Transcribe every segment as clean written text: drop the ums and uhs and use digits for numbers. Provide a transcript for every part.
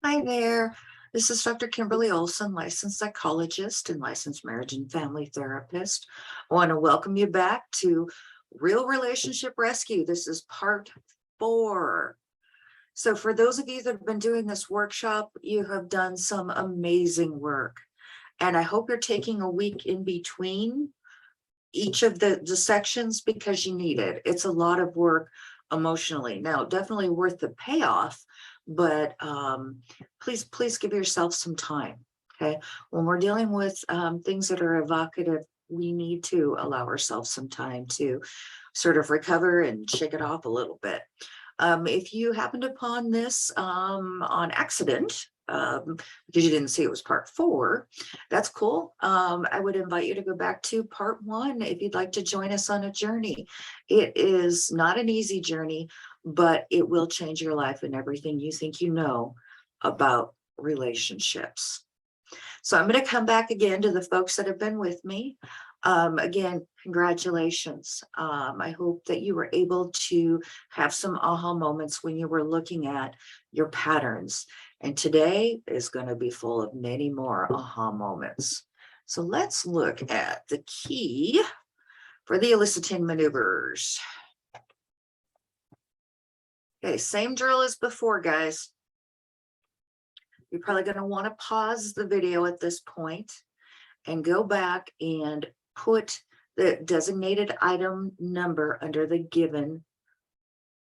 Hi there. This is Dr. Kimberly Olson, licensed psychologist and licensed marriage and family therapist. I want to welcome you back to Real Relationship Rescue. This is part 4. So for those of you that have been doing this workshop, you have done some amazing work. And I hope you're taking a week in between each of the sections because you need it. It's a lot of work emotionally. Now, definitely worth the payoff, but please give yourself some time. Okay. When we're dealing with things that are evocative, we need to allow ourselves some time to sort of recover and shake it off a little bit. If you happened upon this on accident, because you didn't see it was part 4, that's cool. I would invite you to go back to part 1 if you'd like to join us on a journey. It is not an easy journey, but it will change your life and everything you think you know about relationships. So I'm going to come back again to the folks that have been with me. Again, congratulations. I hope that you were able to have some aha moments when you were looking at your patterns. And today is going to be full of many more aha moments. So let's look at the key for the eliciting maneuvers. Okay, same drill as before, guys. You're probably going to want to pause the video at this point and go back and put the designated item number under the given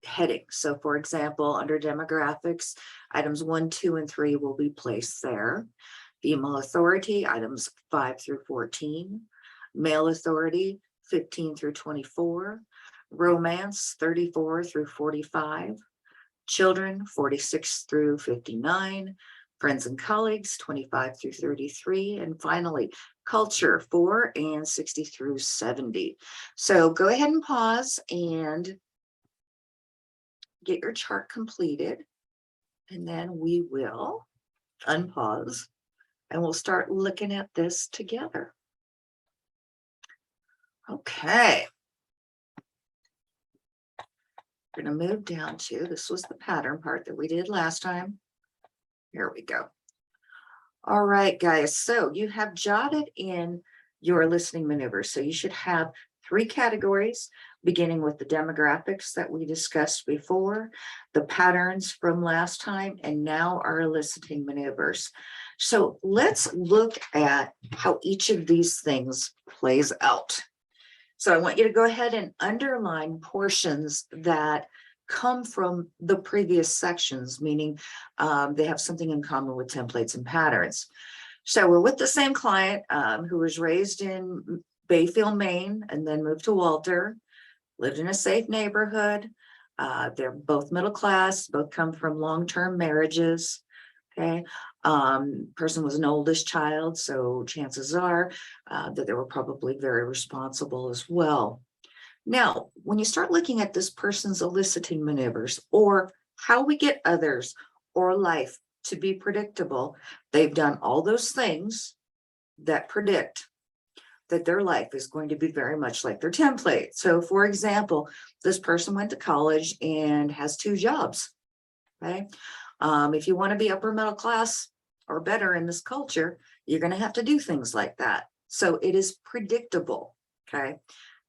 heading. So for example, under demographics, items 1, 2, and 3 will be placed there. Female authority, items 5 through 14. Male authority, 15 through 24. Romance, 34 through 45. Children, 46 through 59. Friends and colleagues, 25 through 33. And finally, culture, 4 and 60 through 70. So go ahead and pause and get your chart completed. And then we will unpause and we'll start looking at this together. Okay. We're going to move down to, this was the pattern part that we did last time. Here we go. All right, guys. So you have jotted in your listening maneuvers. So you should have 3 categories, beginning with the demographics that we discussed before, the patterns from last time, and now our eliciting maneuvers. So let's look at how each of these things plays out. So I want you to go ahead and underline portions that come from the previous sections, meaning they have something in common with templates and patterns. So we're with the same client who was raised in Bayfield, Maine, and then moved to Walter, lived in a safe neighborhood. They're both middle class, both come from long-term marriages. Okay. Person was an oldest child, so chances are that they were probably very responsible as well. Now, when you start looking at this person's eliciting maneuvers or how we get others or life to be predictable, they've done all those things that predict that their life is going to be very much like their template. So for example, this person went to college and has 2 jobs. Okay. If you want to be upper middle class or better in this culture, you're going to have to do things like that. So it is predictable. Okay.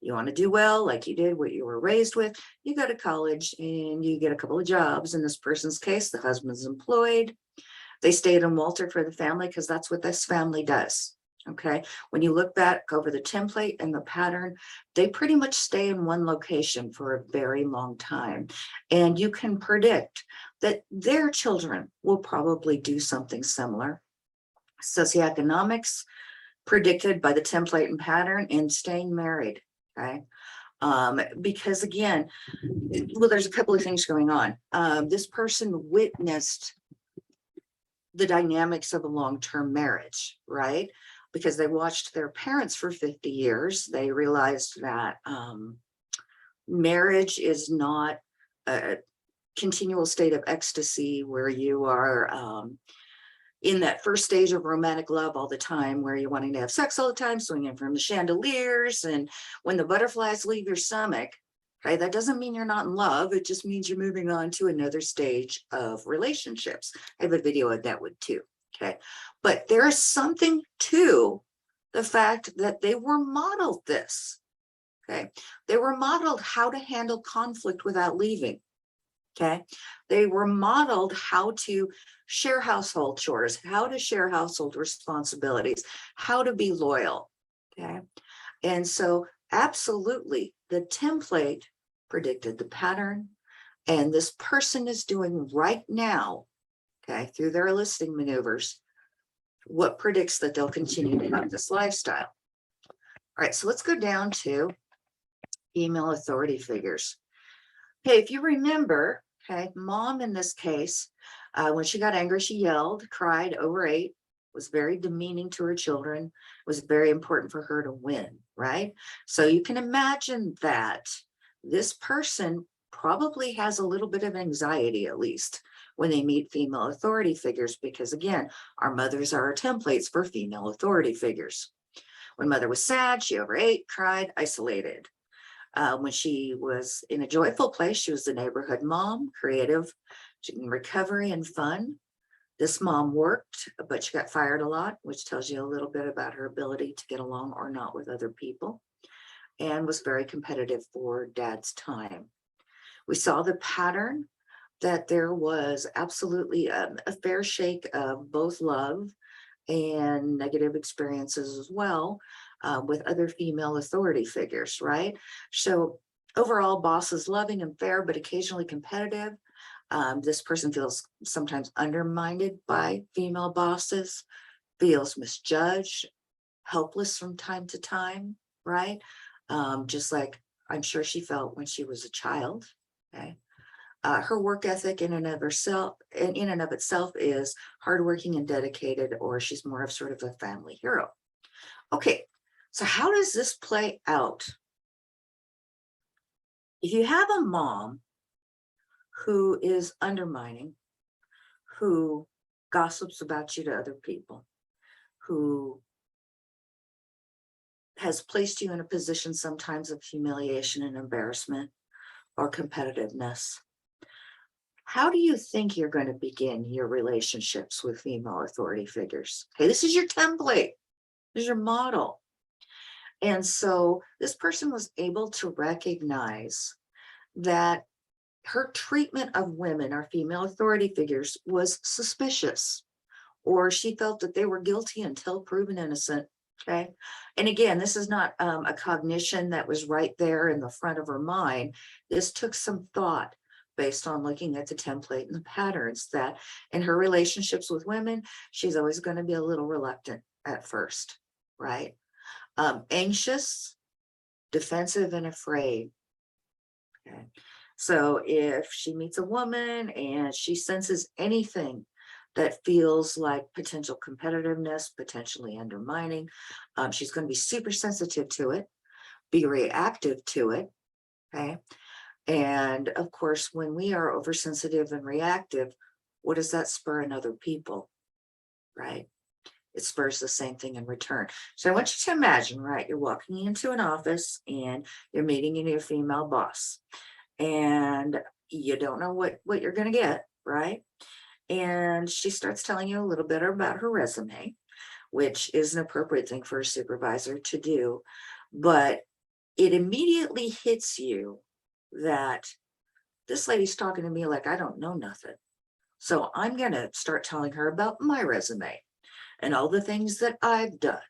You want to do well, like you did, what you were raised with, you go to college and you get a couple of jobs. In this person's case, the husband's employed. They stayed in Walter for the family because that's what this family does. Okay. When you look back over the template and the pattern, they pretty much stay in one location for a very long time. And you can predict that their children will probably do something similar. Socioeconomics predicted by the template and pattern, and staying married. Okay. Because again, well, there's a couple of things going on. This person witnessed the dynamics of a long-term marriage, right? Because they watched their parents for 50 years. They realized that marriage is not a continual state of ecstasy where you are in that first stage of romantic love all the time, where you're wanting to have sex all the time, swinging from the chandeliers. And when the butterflies leave your stomach, Okay, that doesn't mean you're not in love. It just means you're moving on to another stage of relationships. I have a video of that one too. Okay, but there is something to the fact that they were modeled this. Okay, they were modeled how to handle conflict without leaving. Okay, they were modeled how to share household chores, how to share household responsibilities, how to be loyal. Okay, and so absolutely the template predicted the pattern, and this person is doing right now, okay, through their listing maneuvers, what predicts that they'll continue to have this lifestyle. All right, so let's go down to female authority figures. Okay, if you remember, okay, mom in this case, when she got angry, she yelled, cried, overate, was very demeaning to her children, was very important for her to win, right? So you can imagine that this person probably has a little bit of anxiety, at least when they meet female authority figures, because again, our mothers are our templates for female authority figures. When mother was sad, she overate, cried, isolated. When she was in a joyful place, she was the neighborhood mom, creative, in recovery and fun. This mom worked, but she got fired a lot, which tells you a little bit about her ability to get along or not with other people, and was very competitive for dad's time. We saw the pattern that there was absolutely a fair shake of both love and negative experiences as well, with other female authority figures, right? So overall, boss is loving and fair, but occasionally competitive. This person feels sometimes undermined by female bosses, feels misjudged, helpless from time to time, right? Just like I'm sure she felt when she was a child. Okay. Her work ethic in and of itself is hardworking and dedicated, or she's more of sort of a family hero. Okay, so how does this play out? If you have a mom who is undermining, who gossips about you to other people, who has placed you in a position sometimes of humiliation and embarrassment or competitiveness, how do you think you're going to begin your relationships with female authority figures? Okay, this is your template, this is your model. And so this person was able to recognize that her treatment of women, our female authority figures, was suspicious, or she felt that they were guilty until proven innocent. Okay. And again, this is not a cognition that was right there in the front of her mind. This took some thought based on looking at the template and the patterns that in her relationships with women, she's always going to be a little reluctant at first, right? Anxious, defensive, and afraid. Okay. So if she meets a woman and she senses anything that feels like potential competitiveness, potentially undermining, she's going to be super sensitive to it, be reactive to it. Okay. And of course, when we are oversensitive and reactive, what does that spur in other people? Right. It spurs the same thing in return. So I want you to imagine, right? You're walking into an office and you're meeting your female boss, and you don't know what you're going to get, right? And she starts telling you a little bit about her resume, which is an appropriate thing for a supervisor to do. But it immediately hits you that this lady's talking to me like I don't know nothing. So I'm going to start telling her about my resume and all the things that I've done,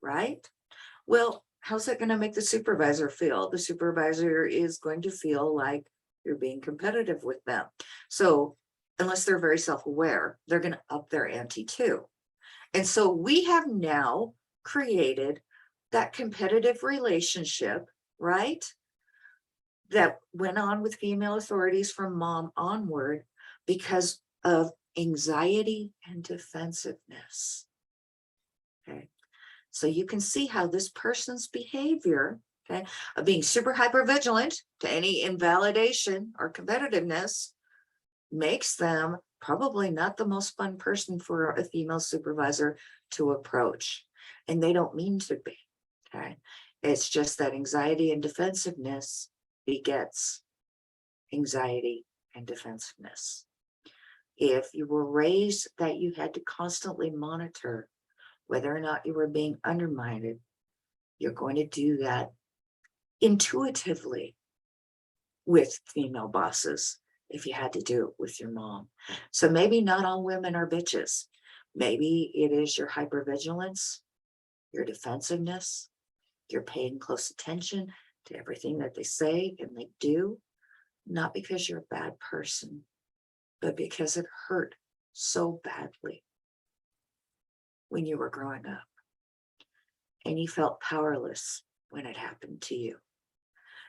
right? Well, how's that going to make the supervisor feel? The supervisor is going to feel like you're being competitive with them. So unless they're very self-aware, they're going to up their ante too. And so we have now created that competitive relationship, right? That went on with female authorities from mom onward because of anxiety and defensiveness. Okay. So you can see how this person's behavior, okay, of being super hyper vigilant to any invalidation or competitiveness makes them probably not the most fun person for a female supervisor to approach. And they don't mean to be, okay? It's just that anxiety and defensiveness begets anxiety and defensiveness. If you were raised that you had to constantly monitor whether or not you were being undermined, you're going to do that intuitively with female bosses if you had to do it with your mom. So maybe not all women are bitches. Maybe it is your hypervigilance, your defensiveness, you're paying close attention to everything that they say and they do, not because you're a bad person, but because it hurt so badly when you were growing up and you felt powerless when it happened to you.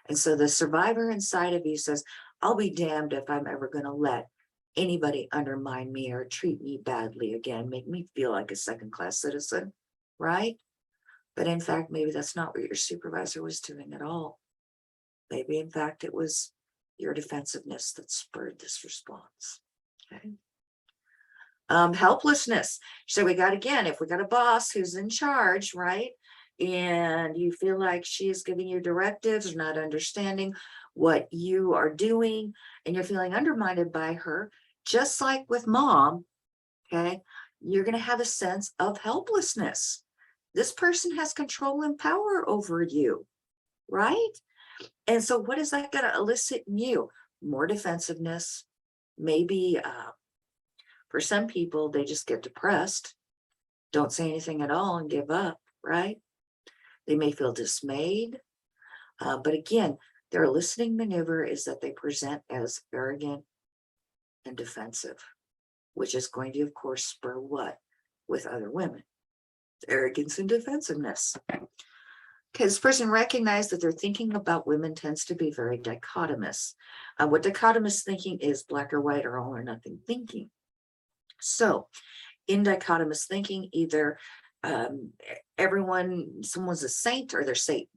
And so the survivor inside of you says, I'll be damned if I'm ever going to let anybody undermine me or treat me badly again, make me feel like a second-class citizen, right? But in fact, maybe that's not what your supervisor was doing at all. Maybe in fact, it was your defensiveness that spurred this response. Okay. Helplessness. So we got, again, if we got a boss who's in charge, right? And you feel like she's giving you directives, not understanding what you are doing, and you're feeling undermined by her, just like with mom, okay, you're going to have a sense of helplessness. This person has control and power over you, right? And so what is that going to elicit in you? More defensiveness. Maybe for some people, they just get depressed, don't say anything at all and give up, right? They may feel dismayed. But again, their eliciting maneuver is that they present as arrogant and defensive, which is going to, of course, spur what with other women? Arrogance and defensiveness. Okay, this person recognized that their thinking about women tends to be very dichotomous. What dichotomous thinking is, black or white or all or nothing thinking. So in dichotomous thinking, either someone's a saint or they're Satan.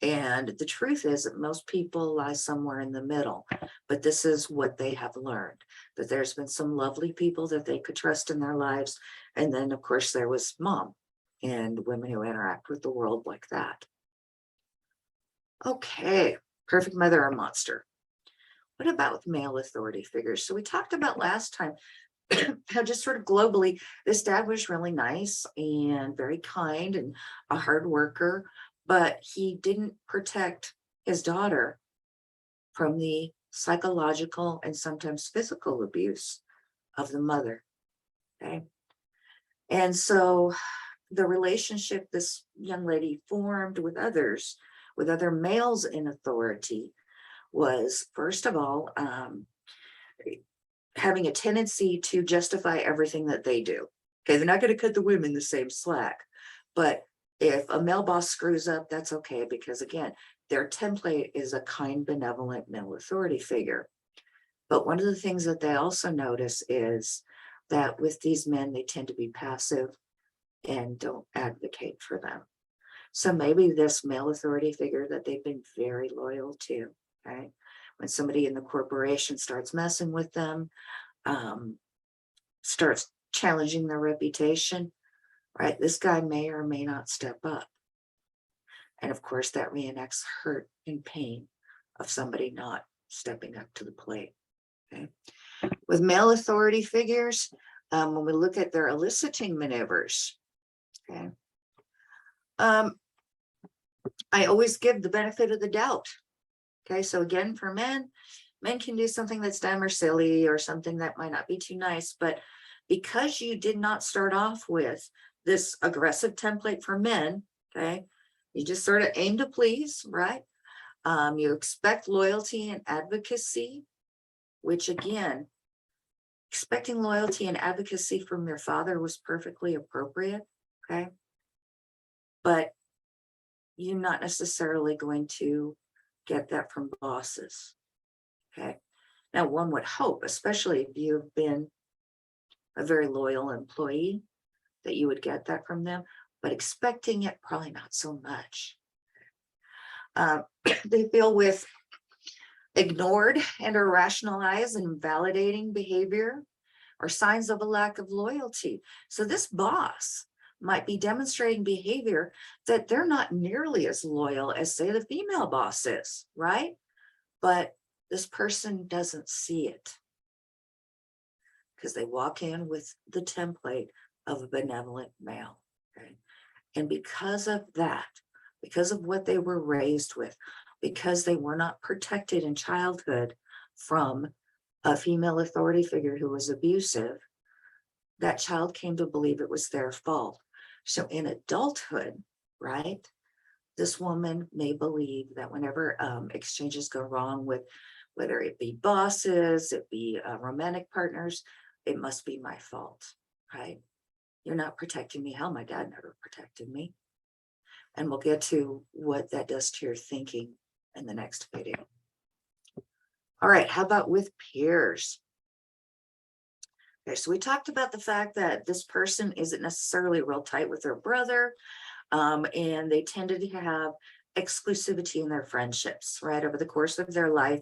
And the truth is that most people lie somewhere in the middle, but this is what they have learned, that there's been some lovely people that they could trust in their lives. And then of course there was mom and women who interact with the world like that. Okay, perfect mother or monster. What about with male authority figures? So we talked about last time how just sort of globally, this dad was really nice and very kind and a hard worker, but he didn't protect his daughter from the psychological and sometimes physical abuse of the mother. Okay. And so the relationship this young lady formed with others, with other males in authority, was, first of all, having a tendency to justify everything that they do. Okay, they're not going to cut the women the same slack, but if a male boss screws up, that's okay, because again, their template is a kind, benevolent male authority figure. But one of the things that they also notice is that with these men, they tend to be passive and don't advocate for them. So maybe this male authority figure that they've been very loyal to, okay, when somebody in the corporation starts messing with them, starts challenging their reputation, right? This guy may or may not step up. And of course, that reenacts hurt and pain of somebody not stepping up to the plate. Okay. With male authority figures, when we look at their eliciting maneuvers, okay, I always give the benefit of the doubt. Okay, so again, for men can do something that's dumb or silly or something that might not be too nice, but because you did not start off with this aggressive template for men, okay, you just sort of aim to please, right? You expect loyalty and advocacy, which again, expecting loyalty and advocacy from your father was perfectly appropriate, okay? But you're not necessarily going to get that from bosses, okay? Now, one would hope, especially if you've been a very loyal employee, that you would get that from them, but expecting it, probably not so much. They feel with ignored and or rationalized and validating behavior or signs of a lack of loyalty. So this boss might be demonstrating behavior that they're not nearly as loyal as, say, the female boss is, right? But this person doesn't see it because they walk in with the template of a benevolent male. Okay. And because of that, because of what they were raised with, because they were not protected in childhood from a female authority figure who was abusive, that child came to believe it was their fault. So in adulthood, right, this woman may believe that whenever exchanges go wrong with, whether it be bosses, it be romantic partners, it must be my fault, right? You're not protecting me. Hell, my dad never protected me. And we'll get to what that does to your thinking in the next video. All right, how about with peers? Okay, so we talked about the fact that this person isn't necessarily real tight with their brother, and they tended to have exclusivity in their friendships, right? Over the course of their life,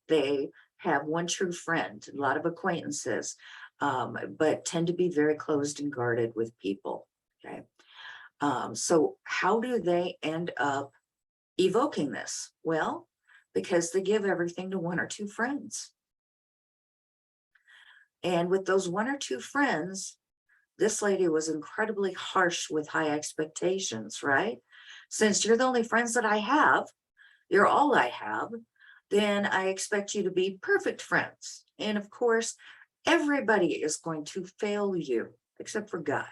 they have one true friend, a lot of acquaintances, but tend to be very closed and guarded with people, okay? So how do they end up evoking this? Well, because they give everything to one or two friends. And with those one or two friends, this lady was incredibly harsh with high expectations, right? Since you're the only friends that I have, you're all I have, then I expect you to be perfect friends. And of course, everybody is going to fail you, except for God,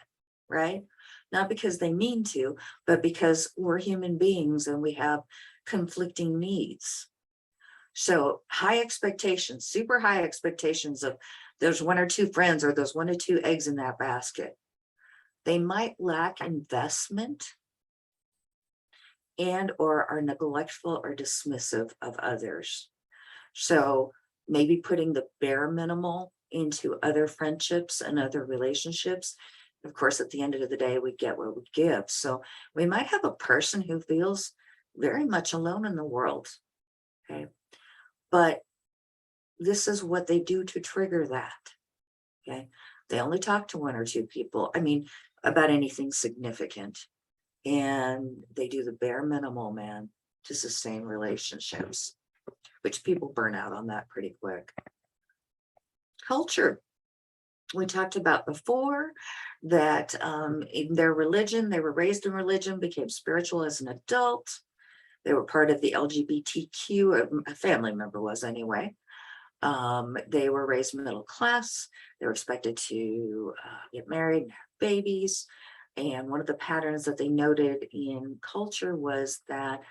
right? Not because they mean to, but because we're human beings and we have conflicting needs. So high expectations, super high expectations of those one or two friends or those one or two eggs in that basket. They might lack investment and or are neglectful or dismissive of others. So maybe putting the bare minimal into other friendships and other relationships. Of course, at the end of the day, we get what we give. So we might have a person who feels very much alone in the world. Okay. But this is what they do to trigger that. Okay. They only talk to one or two people. I mean, about anything significant. And they do the bare minimal, man, to sustain relationships, which people burn out on that pretty quick. Culture. We talked about before that in their religion, they were raised in religion, became spiritual as an adult. They were part of the LGBTQ, a family member was anyway. They were raised middle class. They were expected to get married and have babies. And one of the patterns that they noted in culture was that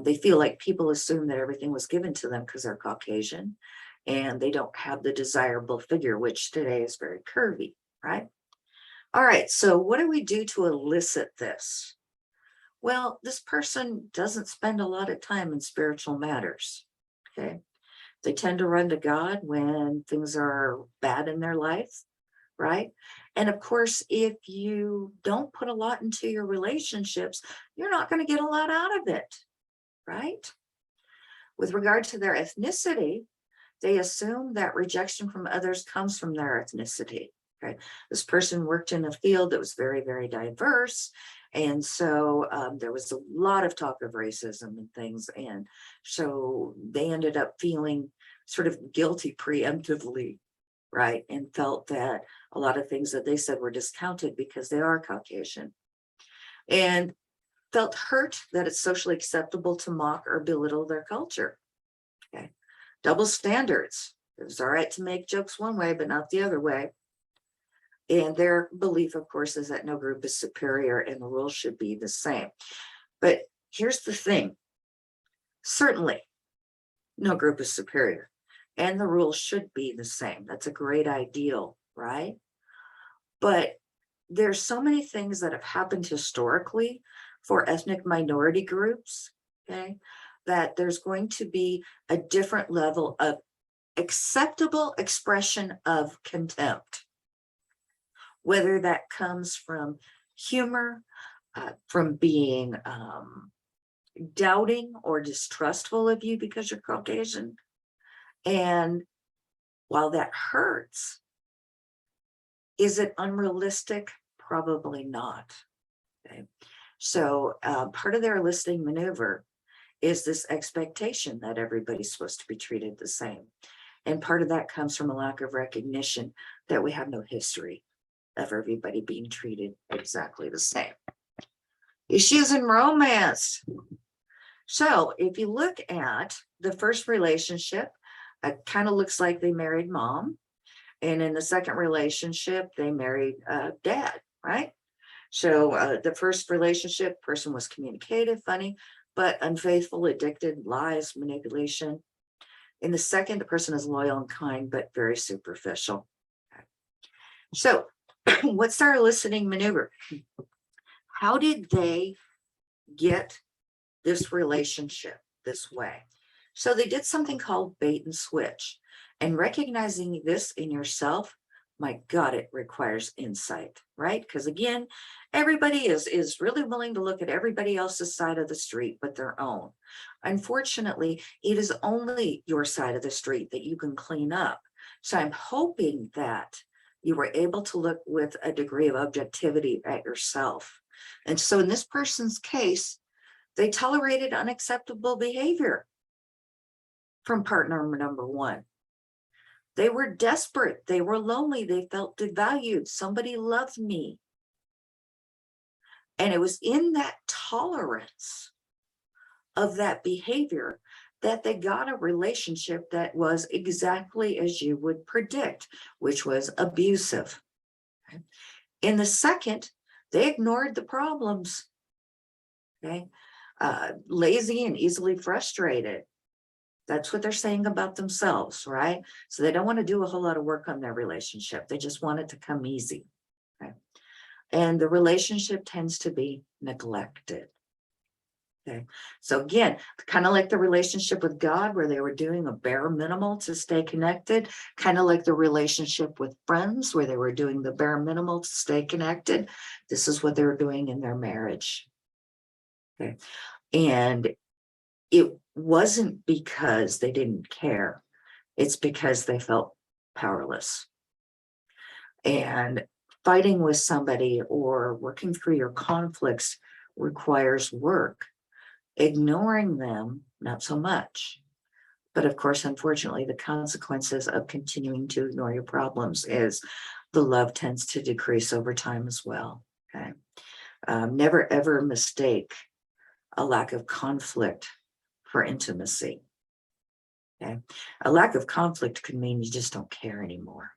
they feel like people assume that everything was given to them because they're Caucasian and they don't have the desirable figure, which today is very curvy, right? All right, so what do we do to elicit this? Well, this person doesn't spend a lot of time in spiritual matters, okay? They tend to run to God when things are bad in their life, right? And of course, if you don't put a lot into your relationships, you're not going to get a lot out of it, right? With regard to their ethnicity, they assume that rejection from others comes from their ethnicity. Okay. This person worked in a field that was very, very diverse. And so there was a lot of talk of racism and things. And so they ended up feeling sort of guilty preemptively, right? And felt that a lot of things that they said were discounted because they are Caucasian. And felt hurt that it's socially acceptable to mock or belittle their culture. Okay. Double standards. It was all right to make jokes one way, but not the other way. And their belief, of course, is that no group is superior and the rules should be the same. But here's the thing. Certainly, no group is superior and the rules should be the same. That's a great ideal, right? But there's so many things that have happened historically for ethnic minority groups, okay, that there's going to be a different level of acceptable expression of contempt, whether that comes from humor, from being doubting or distrustful of you because you're Caucasian. And while that hurts, is it unrealistic? Probably not. Okay. So part of their listening maneuver is this expectation that everybody's supposed to be treated the same. And part of that comes from a lack of recognition that we have no history of everybody being treated exactly the same. Issues in romance. So if you look at the first relationship, it kind of looks like they married mom. And in the second relationship, they married dad, right? So the first relationship, person was communicative, funny, but unfaithful, addicted, lies, manipulation. In the second, the person is loyal and kind, but very superficial. So what's our listening maneuver? How did they get this relationship this way? So they did something called bait and switch. And recognizing this in yourself, my God, it requires insight, right? Because again, everybody is really willing to look at everybody else's side of the street but their own. Unfortunately, it is only your side of the street that you can clean up. So I'm hoping that you were able to look with a degree of objectivity at yourself. And so in this person's case, they tolerated unacceptable behavior from partner number one. They were desperate. They were lonely. They felt devalued. Somebody loved me. And it was in that tolerance of that behavior that they got a relationship that was exactly as you would predict, which was abusive. In the second, they ignored the problems. Okay, lazy and easily frustrated. That's what they're saying about themselves, right? So they don't want to do a whole lot of work on their relationship. They just want it to come easy. Okay. And the relationship tends to be neglected. Okay. So again, kind of like the relationship with God, where they were doing a bare minimal to stay connected, kind of like the relationship with friends, where they were doing the bare minimal to stay connected. This is what they were doing in their marriage. Okay. And it wasn't because they didn't care. It's because they felt powerless. And fighting with somebody or working through your conflicts requires work. Ignoring them, not so much. But of course, unfortunately, the consequences of continuing to ignore your problems is the love tends to decrease over time as well. Okay. Never ever mistake a lack of conflict for intimacy. Okay. A lack of conflict could mean you just don't care anymore.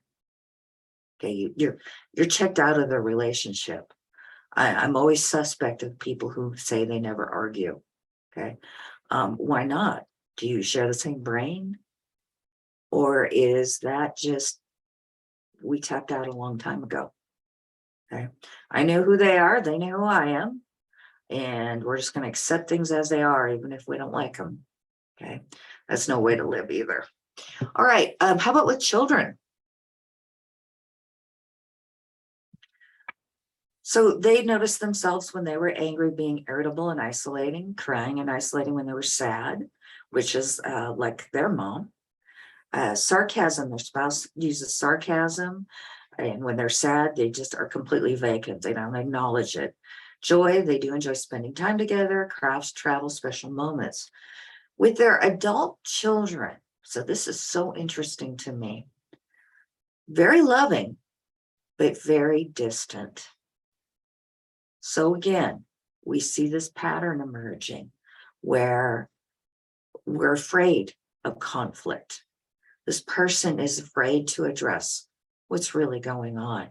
Okay, you're checked out of the relationship. I'm always suspect of people who say they never argue. Okay. Why not? Do you share the same brain? Or is that just we tapped out a long time ago? Okay. I know who they are, they know who I am, and we're just going to accept things as they are, even if we don't like them. Okay. That's no way to live either. All right. How about with children? So they noticed themselves when they were angry, being irritable and isolating, crying and isolating when they were sad, which is like their mom. Sarcasm, their spouse uses sarcasm. And when they're sad, they just are completely vacant. They don't acknowledge it. Joy, they do enjoy spending time together, crafts, travel, special moments. With their adult children, so this is so interesting to me. Very loving, but very distant. So again, we see this pattern emerging where we're afraid of conflict. This person is afraid to address what's really going on.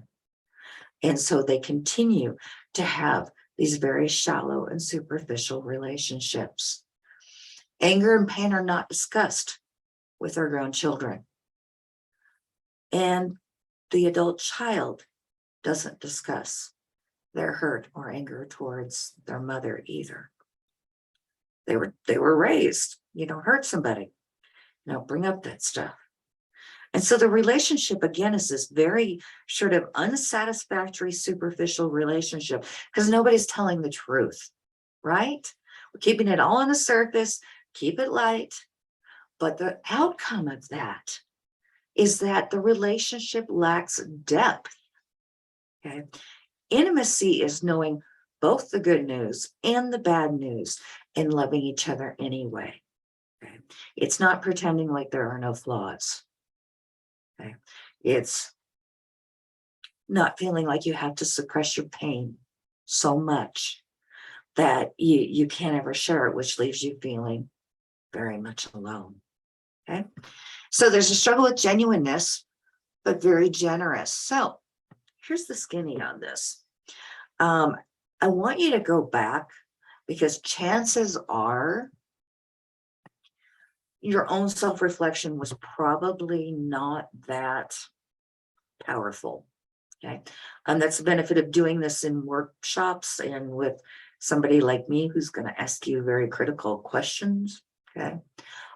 And so they continue to have these very shallow and superficial relationships. Anger and pain are not discussed with their grown children. And the adult child doesn't discuss their hurt or anger towards their mother either. They were raised, hurt somebody, bring up that stuff. And so the relationship, again, is this very sort of unsatisfactory, superficial relationship because nobody's telling the truth, right? We're keeping it all on the surface, keep it light. But the outcome of that is that the relationship lacks depth. Okay. Intimacy is knowing both the good news and the bad news and loving each other anyway. Okay? It's not pretending like there are no flaws. Okay? It's not feeling like you have to suppress your pain so much that you can't ever share it, which leaves you feeling very much alone. Okay. So there's a struggle with genuineness, but very generous. So here's the skinny on this. I want you to go back because chances are your own self-reflection was probably not that powerful. Okay. That's the benefit of doing this in workshops and with somebody like me who's going to ask you very critical questions. Okay.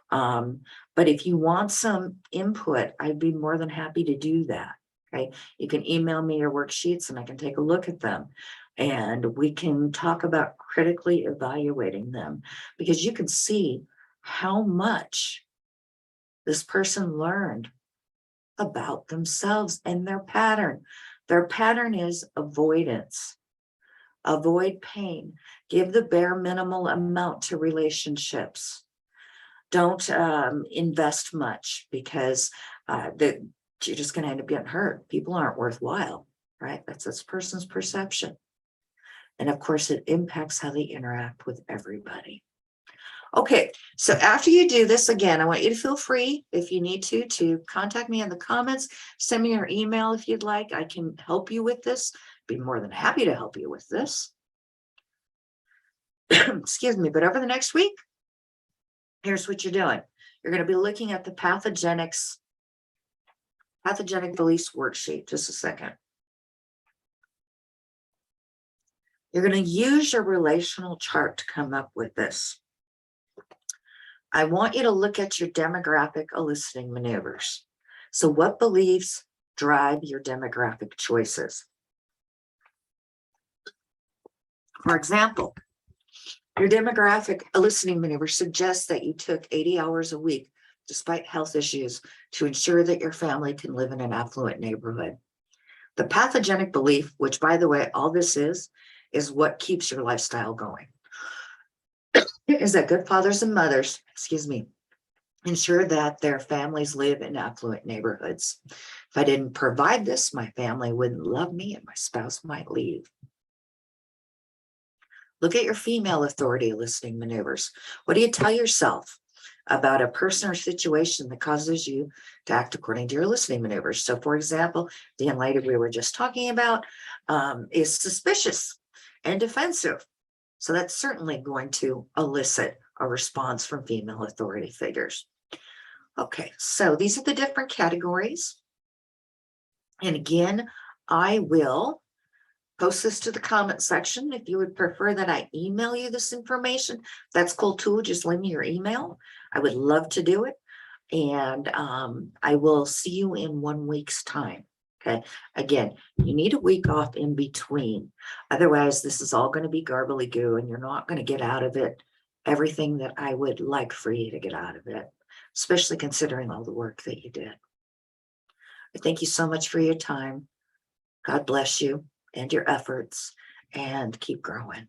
But if you want some input, I'd be more than happy to do that. Okay. You can email me your worksheets and I can take a look at them and we can talk about critically evaluating them because you can see how much this person learned about themselves and their pattern. Their pattern is avoidance. Avoid pain. Give the bare minimal amount to relationships. Don't invest much because you're just going to end up getting hurt. People aren't worthwhile, right? That's this person's perception. And of course, it impacts how they interact with everybody. Okay, so after you do this, again, I want you to feel free, if you need to contact me in the comments, send me your email if you'd like. I can help you with this. Be more than happy to help you with this. Excuse me, but over the next week, here's what you're doing. You're going to be looking at the pathogenic beliefs worksheet. Just a second. You're going to use your relational chart to come up with this. I want you to look at your demographic eliciting maneuvers. So what beliefs drive your demographic choices? For example, your demographic eliciting maneuver suggests that you took 80 hours a week despite health issues to ensure that your family can live in an affluent neighborhood. The pathogenic belief, which by the way, all this is what keeps your lifestyle going, is that good fathers and mothers, ensure that their families live in affluent neighborhoods. If I didn't provide this, my family wouldn't love me and my spouse might leave. Look at your female authority eliciting maneuvers. What do you tell yourself about a person or situation that causes you to act according to your eliciting maneuvers? So for example, the young lady we were just talking about is suspicious and defensive. So that's certainly going to elicit a response from female authority figures. Okay, so these are the different categories. And again, I will post this to the comment section. If you would prefer that I email you this information, that's cool too. Just leave me your email. I would love to do it. And I will see you in 1 week's time. Okay. Again, you need a week off in between. Otherwise, this is all going to be garbly-goo and you're not going to get out of it everything that I would like for you to get out of it, especially considering all the work that you did. I thank you so much for your time. God bless you and your efforts, and keep growing.